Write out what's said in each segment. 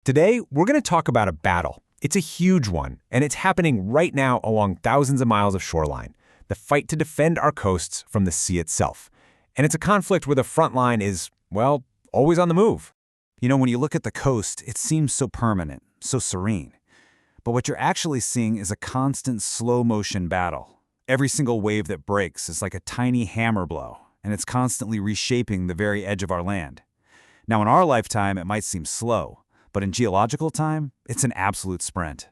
Today, we're going to talk about a battle. It's a huge one, and it's happening right now along thousands of miles of shoreline. The fight to defend our coasts from the sea itself. And it's a conflict where the front line is, well, always on the move. When you look at the coast, it seems so permanent, so serene. But what you're actually seeing is a constant slow-motion battle. Every single wave that breaks is like a tiny hammer blow, and it's constantly reshaping the very edge of our land. Now, in our lifetime, it might seem slow, but in geological time, it's an absolute sprint.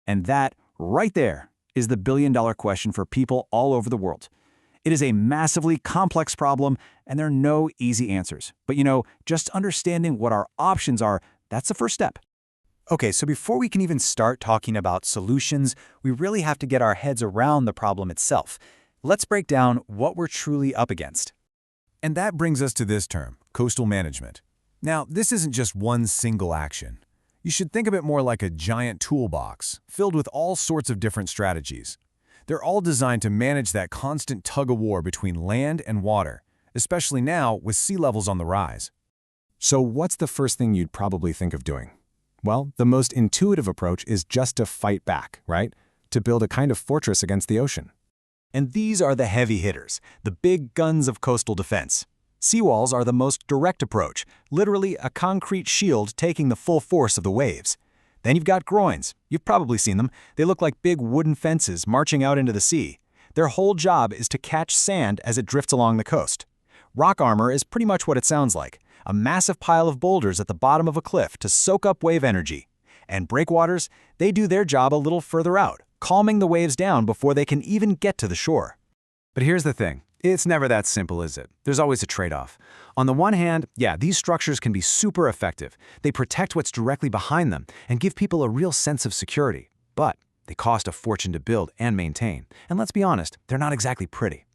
And that, right there, is the billion-dollar question for people all over the world. It is a massively complex problem, and there are no easy answers. But just understanding what our options are, that's the first step. Okay, so before we can even start talking about solutions, we really have to get our heads around the problem itself. Let's break down what we're truly up against. And that brings us to this term, coastal management. Now, this isn't just one single action. You should think of it more like a giant toolbox, filled with all sorts of different strategies. They're all designed to manage that constant tug-of-war between land and water, especially now with sea levels on the rise. So what's the first thing you'd probably think of doing? Well, the most intuitive approach is just to fight back, right? To build a kind of fortress against the ocean. And these are the heavy hitters, the big guns of coastal defense. Seawalls are the most direct approach, literally a concrete shield taking the full force of the waves. Then you've got groins. You've probably seen them. They look like big wooden fences marching out into the sea. Their whole job is to catch sand as it drifts along the coast. Rock armor is pretty much what it sounds like, a massive pile of boulders at the bottom of a cliff to soak up wave energy. And breakwaters, they do their job a little further out, calming the waves down before they can even get to the shore. But here's the thing. It's never that simple, is it? There's always a trade-off. On the one hand, these structures can be super effective. They protect what's directly behind them and give people a real sense of security. But they cost a fortune to build and maintain. And let's be honest, they're not exactly pretty.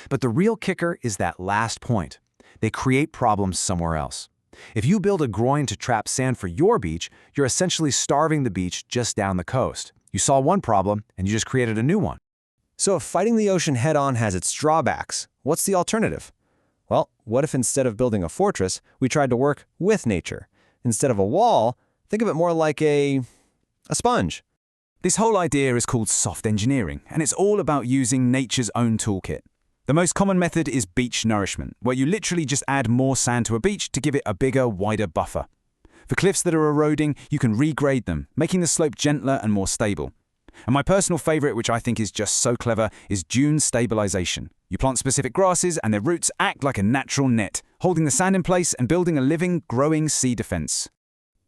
But the real kicker is that last point. They create problems somewhere else. If you build a groin to trap sand for your beach, you're essentially starving the beach just down the coast. You saw one problem, and you just created a new one. So if fighting the ocean head-on has its drawbacks, what's the alternative? Well, what if instead of building a fortress, we tried to work with nature? Instead of a wall, think of it more like a sponge. This whole idea is called soft engineering, and it's all about using nature's own toolkit. The most common method is beach nourishment, where you literally just add more sand to a beach to give it a bigger, wider buffer. For cliffs that are eroding, you can regrade them, making the slope gentler and more stable. And my personal favorite, which I think is just so clever, is dune stabilization. You plant specific grasses and their roots act like a natural net, holding the sand in place and building a living, growing sea defense.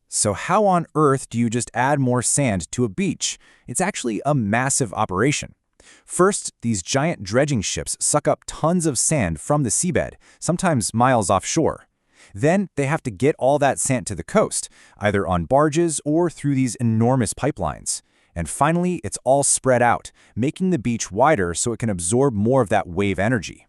So how on earth do you just add more sand to a beach? It's actually a massive operation. First, these giant dredging ships suck up tons of sand from the seabed, sometimes miles offshore. Then they have to get all that sand to the coast, either on barges or through these enormous pipelines. And finally, it's all spread out, making the beach wider so it can absorb more of that wave energy.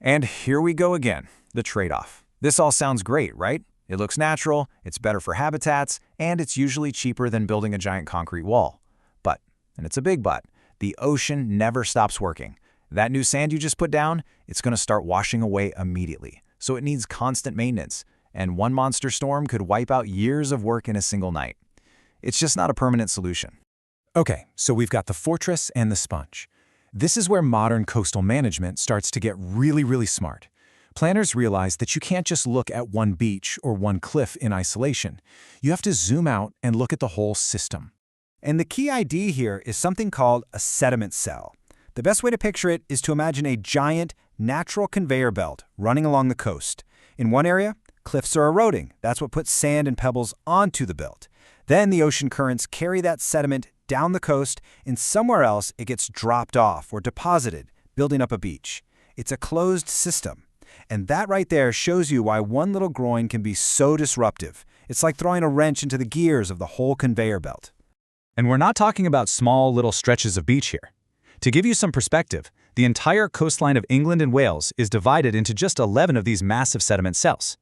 And here we go again, the trade-off. This all sounds great, right? It looks natural, it's better for habitats, and it's usually cheaper than building a giant concrete wall. But, and it's a big but, the ocean never stops working. That new sand you just put down, it's going to start washing away immediately. So it needs constant maintenance, and one monster storm could wipe out years of work in a single night. It's just not a permanent solution. Okay, so we've got the fortress and the sponge. This is where modern coastal management starts to get really smart. Planners realize that you can't just look at one beach or one cliff in isolation. You have to zoom out and look at the whole system. And the key idea here is something called a sediment cell. The best way to picture it is to imagine a giant, natural conveyor belt running along the coast. In one area, cliffs are eroding. That's what puts sand and pebbles onto the belt. Then the ocean currents carry that sediment down the coast, and somewhere else it gets dropped off or deposited, building up a beach. It's a closed system. And that right there shows you why one little groin can be so disruptive. It's like throwing a wrench into the gears of the whole conveyor belt. And we're not talking about small little stretches of beach here. To give you some perspective, the entire coastline of England and Wales is divided into just 11 of these massive sediment cells.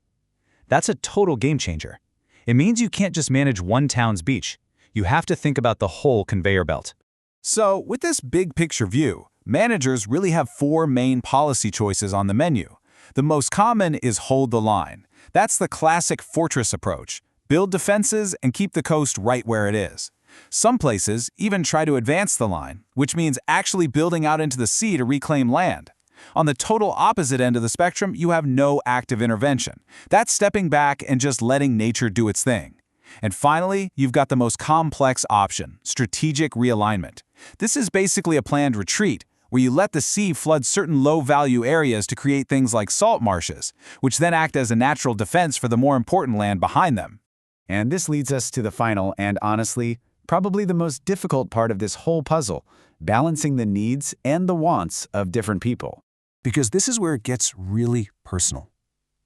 That's a total game changer. It means you can't just manage one town's beach. You have to think about the whole conveyor belt. So, with this big picture view, managers really have four main policy choices on the menu. The most common is hold the line. That's the classic fortress approach. Build defenses and keep the coast right where it is. Some places even try to advance the line, which means actually building out into the sea to reclaim land. On the total opposite end of the spectrum, you have no active intervention. That's stepping back and just letting nature do its thing. And finally, you've got the most complex option, strategic realignment. This is basically a planned retreat, where you let the sea flood certain low-value areas to create things like salt marshes, which then act as a natural defense for the more important land behind them. And this leads us to the final and, honestly, probably the most difficult part of this whole puzzle, balancing the needs and the wants of different people. Because this is where it gets really personal.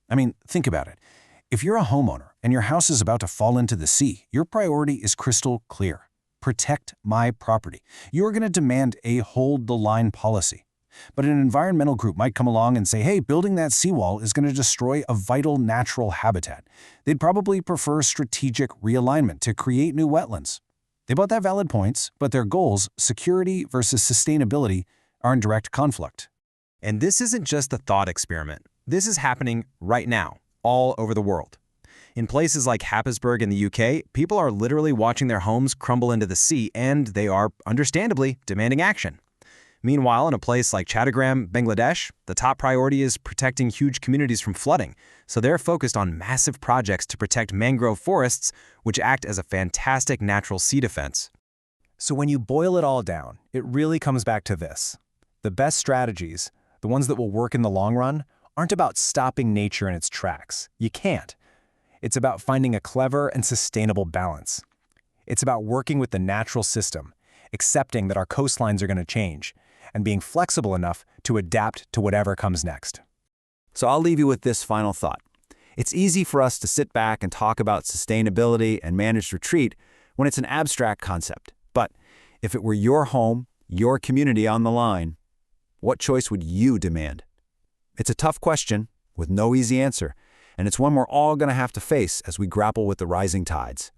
I mean, think about it. If you're a homeowner and your house is about to fall into the sea, your priority is crystal clear. Protect my property. You're going to demand a hold-the-line policy. But an environmental group might come along and say, hey, building that seawall is going to destroy a vital natural habitat. They'd probably prefer strategic realignment to create new wetlands. They both have valid points, but their goals, security versus sustainability, are in direct conflict. And this isn't just a thought experiment. This is happening right now, all over the world. In places like Happisburgh in the UK, people are literally watching their homes crumble into the sea, and they are, understandably, demanding action. Meanwhile, in a place like Chattogram, Bangladesh, the top priority is protecting huge communities from flooding, so they're focused on massive projects to protect mangrove forests, which act as a fantastic natural sea defense. So when you boil it all down, it really comes back to this. The best strategies, the ones that will work in the long run, aren't about stopping nature in its tracks. You can't. It's about finding a clever and sustainable balance. It's about working with the natural system, accepting that our coastlines are going to change, and being flexible enough to adapt to whatever comes next. So I'll leave you with this final thought. It's easy for us to sit back and talk about sustainability and managed retreat when it's an abstract concept. But if it were your home, your community on the line, what choice would you demand? It's a tough question with no easy answer, and it's one we're all going to have to face as we grapple with the rising tides.